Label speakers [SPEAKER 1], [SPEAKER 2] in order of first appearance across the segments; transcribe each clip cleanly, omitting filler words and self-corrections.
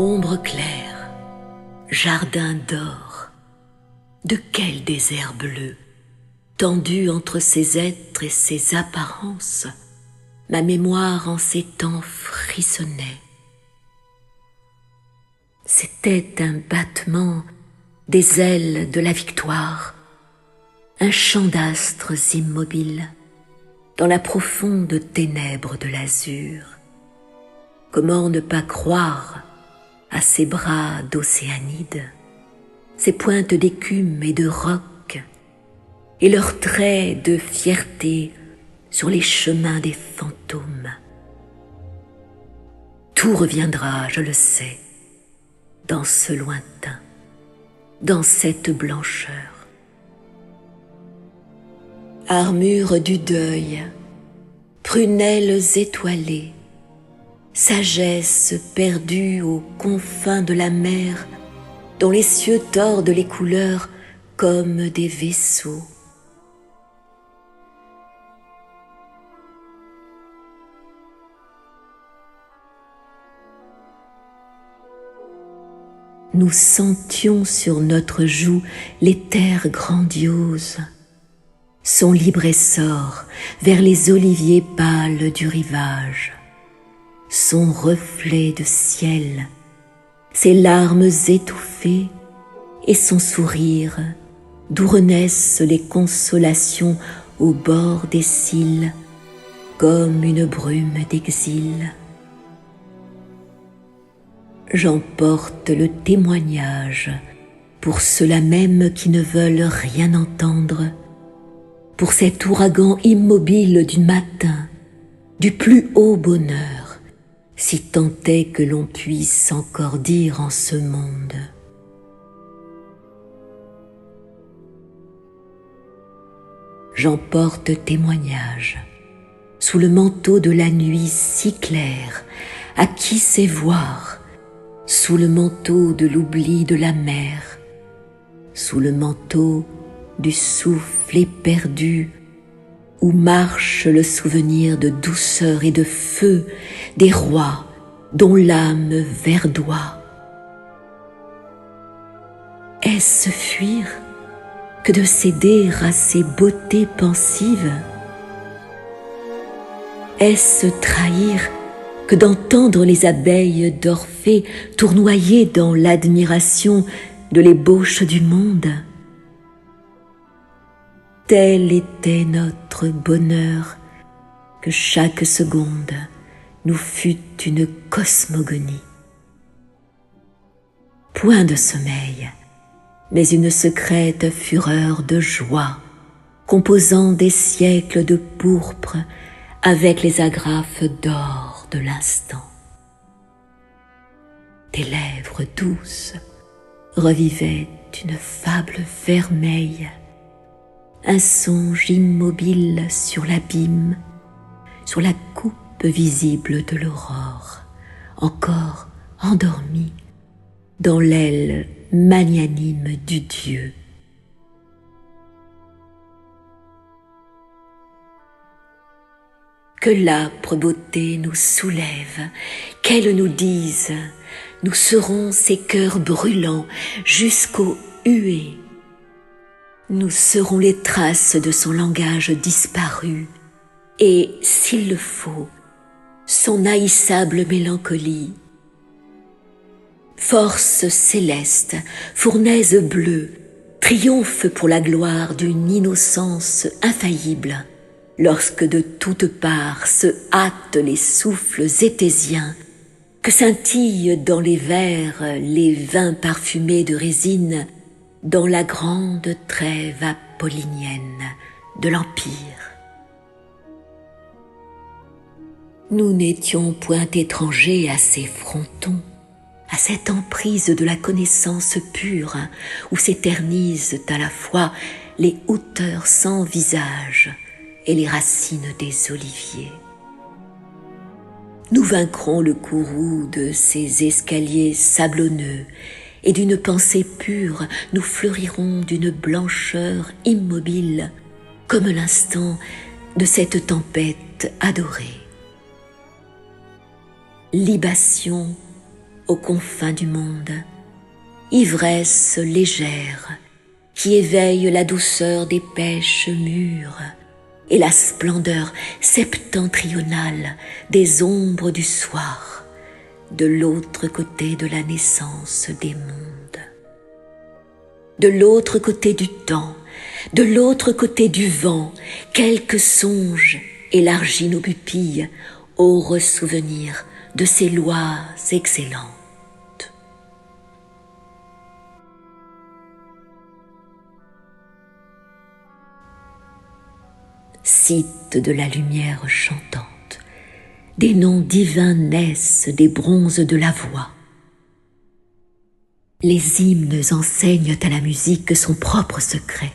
[SPEAKER 1] Ombre claire, jardin d'or, de quel désert bleu, tendu entre ces êtres et ces apparences, ma mémoire en ces temps frissonnait. C'était un battement des ailes de la victoire, un chant d'astres immobiles dans la profonde ténèbre de l'azur. Comment ne pas croire à ces bras d'océanide, ces pointes d'écume et de roc, et leurs traits de fierté sur les chemins des fantômes. Tout reviendra, je le sais, dans ce lointain, dans cette blancheur. Armure du deuil, prunelles étoilées, sagesse perdue aux confins de la mer, dont les cieux tordent les couleurs comme des vaisseaux. Nous sentions sur notre joue l'éther grandiose, son libre essor vers les oliviers pâles du rivage, son reflet de ciel, ses larmes étouffées et son sourire d'où renaissent les consolations au bord des cils comme une brume d'exil. J'emporte le témoignage pour ceux-là même qui ne veulent rien entendre, pour cet ouragan immobile du matin, du plus haut bonheur, si tant est que l'on puisse encore dire en ce monde. J'emporte témoignage sous le manteau de la nuit si claire, à qui sait voir, sous le manteau de l'oubli de la mer, sous le manteau du souffle éperdu, où marche le souvenir de douceur et de feu des rois dont l'âme verdoie. Est-ce fuir que de céder à ces beautés pensives? Est-ce trahir que d'entendre les abeilles d'Orphée tournoyer dans l'admiration de l'ébauche du monde? Tel était notre bonheur, que chaque seconde nous fût une cosmogonie. Point de sommeil, mais une secrète fureur de joie, composant des siècles de pourpre avec les agrafes d'or de l'instant. Tes lèvres douces revivaient une fable vermeille, un songe immobile sur l'abîme, sur la coupe visible de l'aurore, encore endormie dans l'aile magnanime du Dieu. Que l'âpre beauté nous soulève, qu'elle nous dise, nous serons ces cœurs brûlants jusqu'aux huées. Nous serons les traces de son langage disparu et, s'il le faut, son haïssable mélancolie. Force céleste, fournaise bleue, triomphe pour la gloire d'une innocence infaillible, lorsque de toutes parts se hâtent les souffles étésiens, que scintillent dans les vers les vins parfumés de résine, dans la grande trêve apollinienne de l'Empire. Nous n'étions point étrangers à ces frontons, à cette emprise de la connaissance pure, où s'éternisent à la fois les hauteurs sans visage et les racines des oliviers. Nous vaincrons le courroux de ces escaliers sablonneux, et d'une pensée pure, nous fleurirons d'une blancheur immobile, comme l'instant de cette tempête adorée. Libation aux confins du monde, ivresse légère qui éveille la douceur des pêches mûres et la splendeur septentrionale des ombres du soir, de l'autre côté de la naissance des mondes. De l'autre côté du temps, de l'autre côté du vent, quelques songes élargit nos pupilles au ressouvenir de ces lois excellentes. Site de la lumière chantante, des noms divins naissent des bronzes de la voix. Les hymnes enseignent à la musique son propre secret,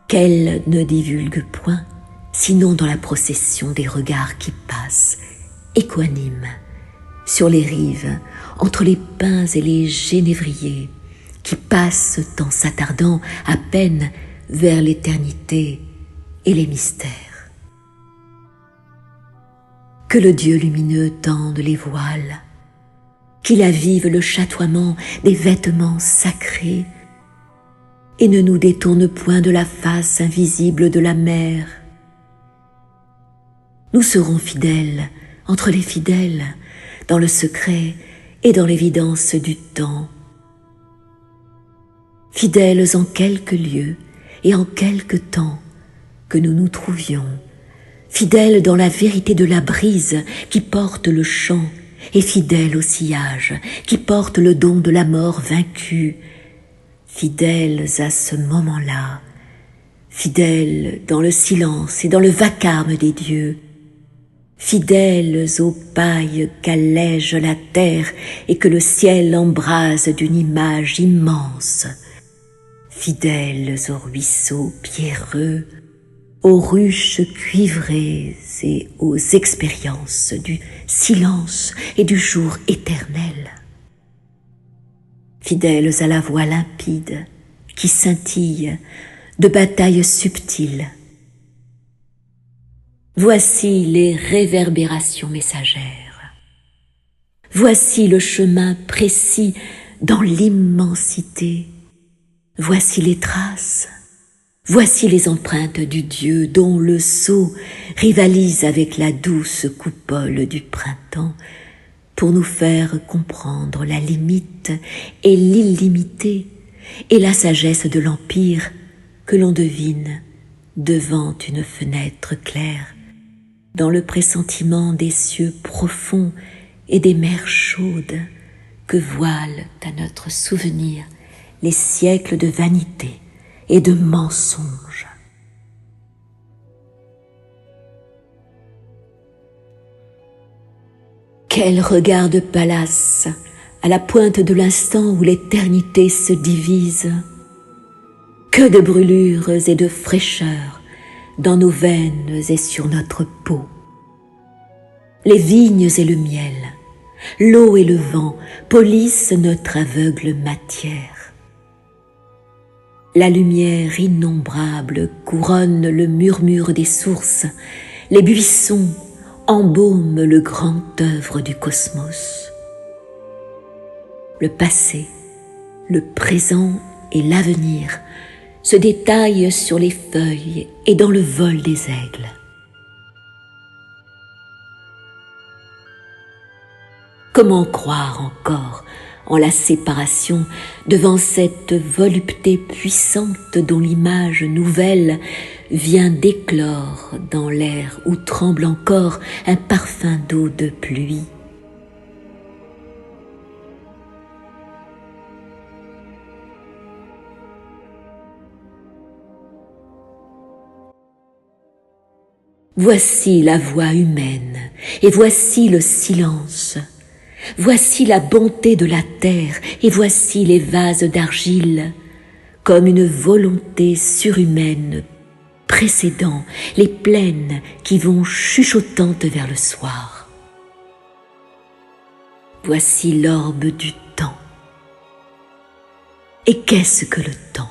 [SPEAKER 1] qu'elle ne divulgue point, sinon dans la procession des regards qui passent, équanimes, sur les rives, entre les pins et les genévriers, qui passent en s'attardant à peine vers l'éternité et les mystères. Que le Dieu lumineux tende les voiles, qu'il avive le chatoiement des vêtements sacrés et ne nous détourne point de la face invisible de la mer. Nous serons fidèles entre les fidèles, dans le secret et dans l'évidence du temps. Fidèles en quelque lieu et en quelque temps que nous nous trouvions, fidèles dans la vérité de la brise qui porte le chant, et fidèles au sillage qui porte le don de la mort vaincue, fidèles à ce moment-là, fidèles dans le silence et dans le vacarme des dieux, fidèles aux pailles qu'allège la terre et que le ciel embrase d'une image immense, fidèles aux ruisseaux pierreux, aux ruches cuivrées et aux expériences du silence et du jour éternel. Fidèles à la voix limpide qui scintille de batailles subtiles. Voici les réverbérations messagères. Voici le chemin précis dans l'immensité. Voici les traces. Voici les empreintes du Dieu dont le sceau rivalise avec la douce coupole du printemps pour nous faire comprendre la limite et l'illimité et la sagesse de l'Empire que l'on devine devant une fenêtre claire dans le pressentiment des cieux profonds et des mers chaudes que voilent à notre souvenir les siècles de vanité et de mensonges. Quel regard de palace à la pointe de l'instant où l'éternité se divise. Que de brûlures et de fraîcheur dans nos veines et sur notre peau. Les vignes et le miel, l'eau et le vent polissent notre aveugle matière. La lumière innombrable couronne le murmure des sources, les buissons embaument le grand œuvre du cosmos. Le passé, le présent et l'avenir se détaillent sur les feuilles et dans le vol des aigles. Comment croire encore en la séparation devant cette volupté puissante dont l'image nouvelle vient d'éclore dans l'air où tremble encore un parfum d'eau de pluie. Voici la voix humaine et voici le silence. Voici la bonté de la terre et voici les vases d'argile, comme une volonté surhumaine précédant les plaines qui vont chuchotantes vers le soir. Voici l'orbe du temps. Et qu'est-ce que le temps?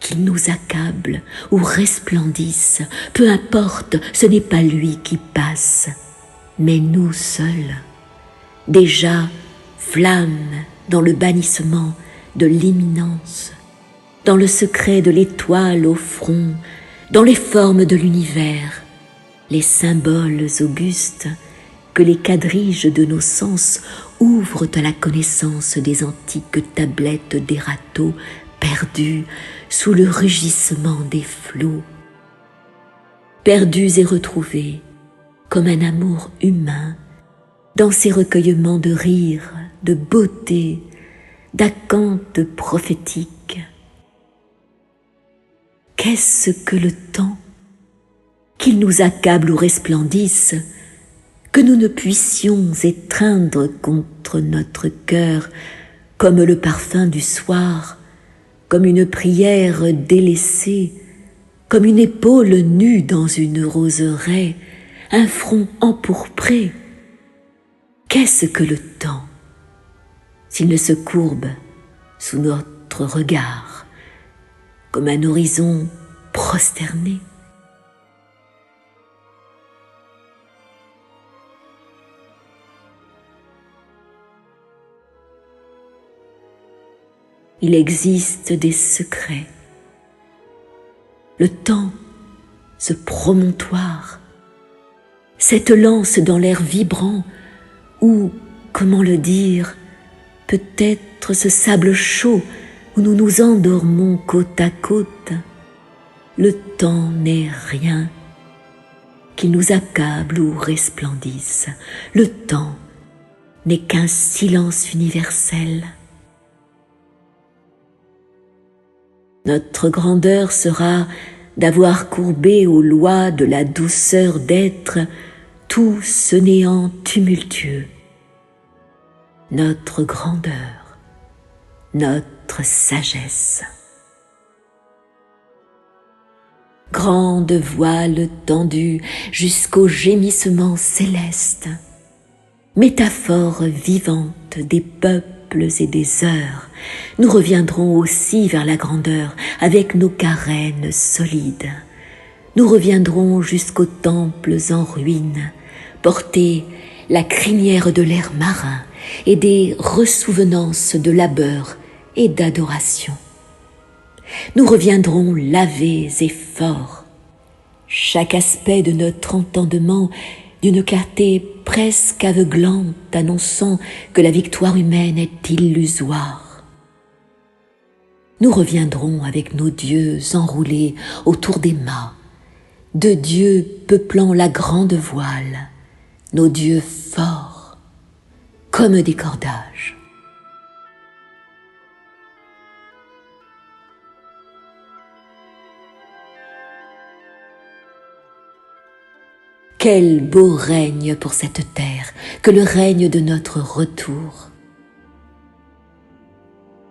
[SPEAKER 1] Qu'il nous accable ou resplendisse, peu importe, ce n'est pas lui qui passe, mais nous seuls. Déjà flamme dans le bannissement de l'imminence, dans le secret de l'étoile au front, dans les formes de l'univers, les symboles augustes que les quadriges de nos sens ouvrent à la connaissance des antiques tablettes d'Erato perdues sous le rugissement des flots, perdus et retrouvés comme un amour humain dans ces recueillements de rire, de beauté, d'acanthes prophétiques. Qu'est-ce que le temps? Qu'il nous accable ou resplendisse, que nous ne puissions étreindre contre notre cœur comme le parfum du soir, comme une prière délaissée, comme une épaule nue dans une roseraie, un front empourpré. Qu'est-ce que le temps, s'il ne se courbe sous notre regard, comme un horizon prosterné? Il existe des secrets. Le temps, ce promontoire, cette lance dans l'air vibrant, ou, comment le dire, peut-être ce sable chaud où nous nous endormons côte à côte. Le temps n'est rien, qu'il nous accable ou resplendisse. Le temps n'est qu'un silence universel. Notre grandeur sera d'avoir courbé aux lois de la douceur d'être tout ce néant tumultueux. Notre grandeur, notre sagesse. Grande voile tendue jusqu'au gémissement céleste, métaphore vivante des peuples et des heures, nous reviendrons aussi vers la grandeur avec nos carènes solides. Nous reviendrons jusqu'aux temples en ruine, porter la crinière de l'air marin et des ressouvenances de labeur et d'adoration. Nous reviendrons lavés et forts, chaque aspect de notre entendement d'une clarté presque aveuglante annonçant que la victoire humaine est illusoire. Nous reviendrons avec nos dieux enroulés autour des mâts, de dieux peuplant la grande voile, nos dieux forts, comme des cordages. Quel beau règne pour cette terre que le règne de notre retour.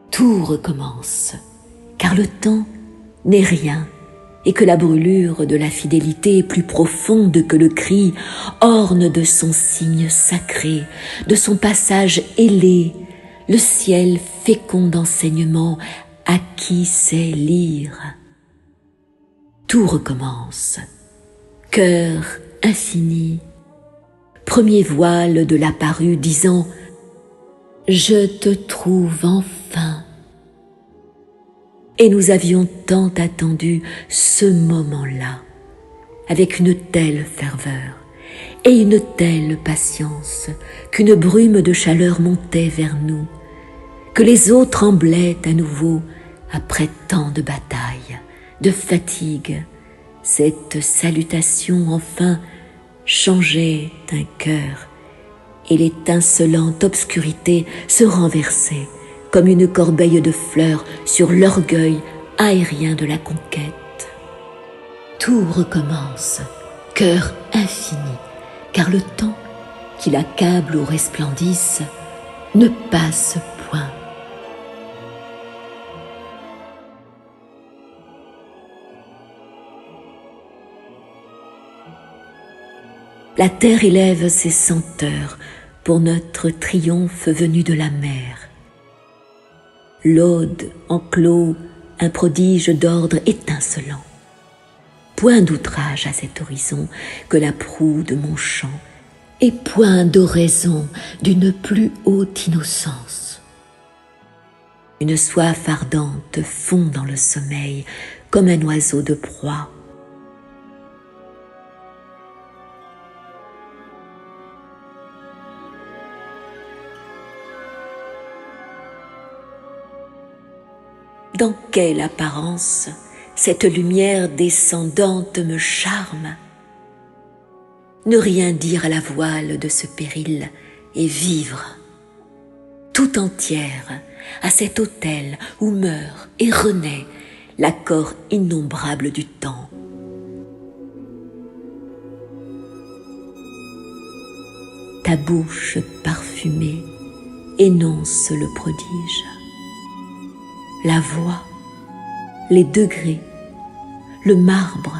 [SPEAKER 1] Tout recommence, car le temps n'est rien et que la brûlure de la fidélité est plus profonde que le cri, orne de son signe sacré, de son passage ailé, le ciel fécond d'enseignement à qui sait lire. Tout recommence, cœur infini, premier voile de l'apparu disant « Je te trouve enfin ». Et nous avions tant attendu ce moment-là, avec une telle ferveur et une telle patience, qu'une brume de chaleur montait vers nous, que les eaux tremblaient à nouveau après tant de batailles, de fatigues. Cette salutation enfin changeait un cœur, et l'étincelante obscurité se renversait comme une corbeille de fleurs sur l'orgueil aérien de la conquête. Tout recommence, cœur infini, car le temps qui l'accable ou resplendisse ne passe point. La terre élève ses senteurs pour notre triomphe venu de la mer. L'Aude enclôt un prodige d'ordre étincelant. Point d'outrage à cet horizon que la proue de mon chant et point d'oraison d'une plus haute innocence. Une soif ardente fond dans le sommeil comme un oiseau de proie. Dans quelle apparence cette lumière descendante me charme? Ne rien dire à la voile de ce péril et vivre tout entière à cet autel où meurt et renaît l'accord innombrable du temps. Ta bouche parfumée énonce le prodige. La voix, les degrés, le marbre,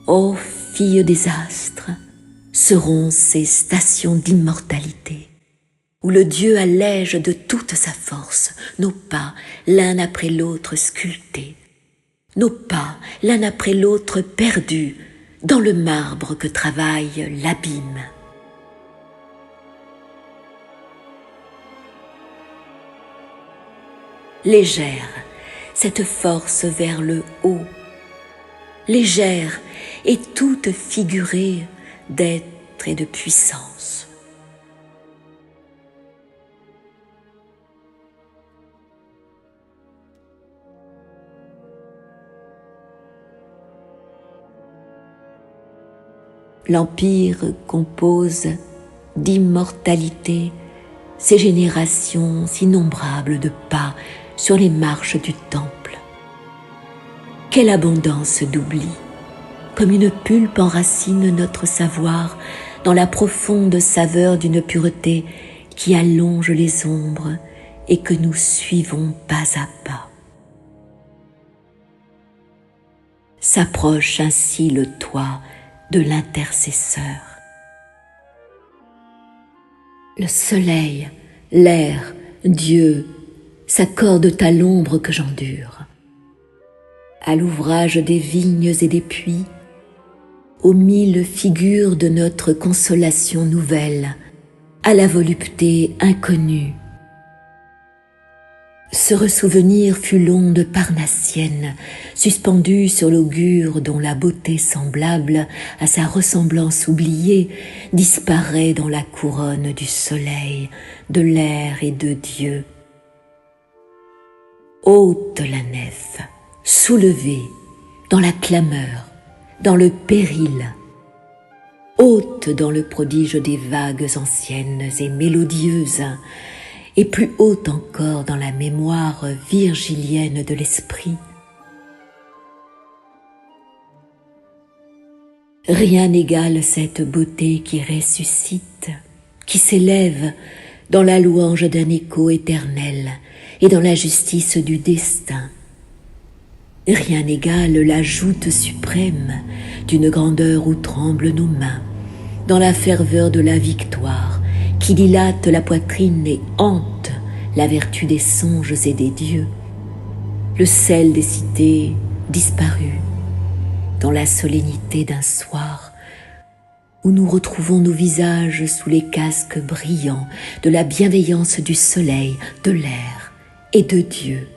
[SPEAKER 1] ô fille des astres, seront ces stations d'immortalité, où le Dieu allège de toute sa force nos pas l'un après l'autre sculptés, nos pas l'un après l'autre perdus dans le marbre que travaille l'abîme. Légère, cette force vers le haut, légère et toute figurée d'être et de puissance. L'Empire compose d'immortalité ces générations innombrables de pas sur les marches du temple. Quelle abondance d'oubli! Comme une pulpe enracine notre savoir dans la profonde saveur d'une pureté qui allonge les ombres et que nous suivons pas à pas. S'approche ainsi le toit de l'intercesseur. Le soleil, l'air, Dieu s'accordent à l'ombre que j'endure. À l'ouvrage des vignes et des puits, aux mille figures de notre consolation nouvelle, à la volupté inconnue. Ce ressouvenir fut l'onde parnassienne, suspendue sur l'augure dont la beauté semblable à sa ressemblance oubliée disparaît dans la couronne du soleil, de l'air et de Dieu. Haute la nef, soulevée dans la clameur, dans le péril, haute dans le prodige des vagues anciennes et mélodieuses, et plus haute encore dans la mémoire virgilienne de l'esprit. Rien n'égale cette beauté qui ressuscite, qui s'élève dans la louange d'un écho éternel et dans la justice du destin. Rien n'égale la joute suprême d'une grandeur où tremblent nos mains, dans la ferveur de la victoire qui dilate la poitrine et hante la vertu des songes et des dieux, le sel des cités disparu dans la solennité d'un soir où nous retrouvons nos visages sous les casques brillants de la bienveillance du soleil, de l'air et de Dieu.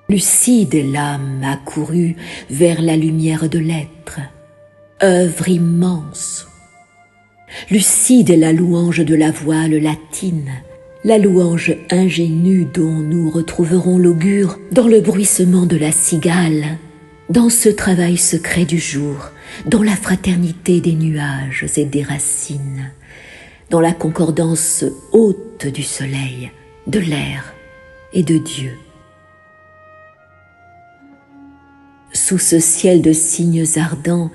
[SPEAKER 1] Lucide est l'âme accourue vers la lumière de l'être, œuvre immense. Lucide est la louange de la voile latine, la louange ingénue dont nous retrouverons l'augure dans le bruissement de la cigale, dans ce travail secret du jour, dans la fraternité des nuages et des racines, dans la concordance haute du soleil, de l'air et de Dieu. Sous ce ciel de cygnes ardents,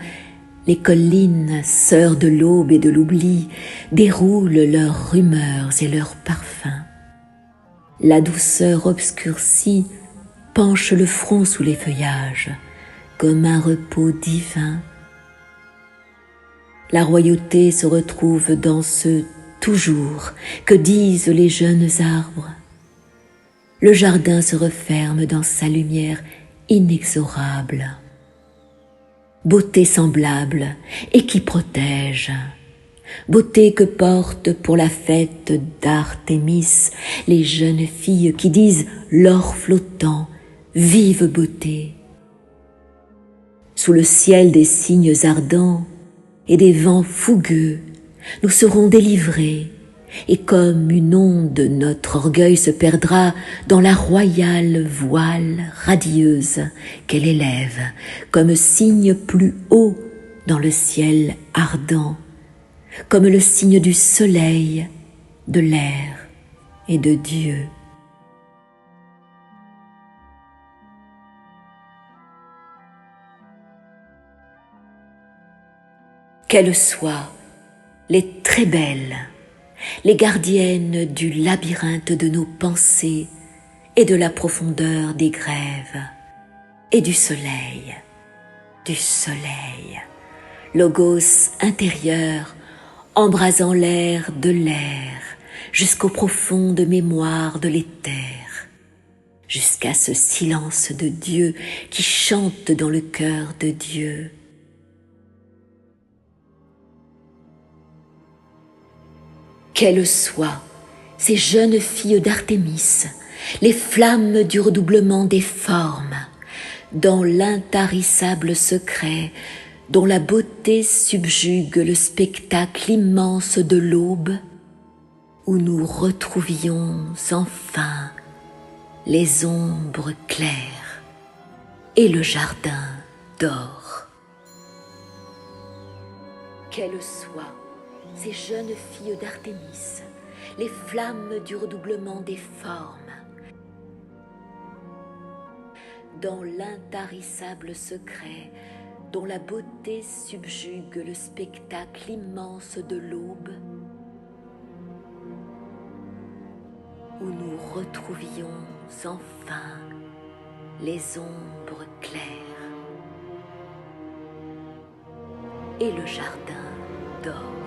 [SPEAKER 1] les collines, sœurs de l'aube et de l'oubli, déroulent leurs rumeurs et leurs parfums. La douceur obscurcie penche le front sous les feuillages, comme un repos divin. La royauté se retrouve dans ce toujours que disent les jeunes arbres. Le jardin se referme dans sa lumière inexorable. beauté semblable et qui protège, beauté que portent pour la fête d'Artémis les jeunes filles qui disent l'or flottant, vive beauté. Sous le ciel des cygnes ardents et des vents fougueux, nous serons délivrés, et comme une onde notre orgueil se perdra dans la royale voile radieuse qu'elle élève, comme signe plus haut dans le ciel ardent, comme le signe du soleil, de l'air et de Dieu. Qu'elles soient les très belles, les gardiennes du labyrinthe de nos pensées et de la profondeur des grèves, et du soleil, logos intérieur, embrasant l'air de l'air, jusqu'aux profondes mémoires de l'éther, jusqu'à ce silence de Dieu qui chante dans le cœur de Dieu. Qu'elles soient, ces jeunes filles d'Artémis, les flammes du redoublement des formes, dans l'intarissable secret dont la beauté subjugue le spectacle immense de l'aube, où nous retrouvions enfin les ombres claires et le jardin d'or. Qu'elles soient, ces jeunes filles d'Artémis, les flammes du redoublement des formes, dans l'intarissable secret dont la beauté subjugue le spectacle immense de l'aube, où nous retrouvions enfin les ombres claires et le jardin d'or.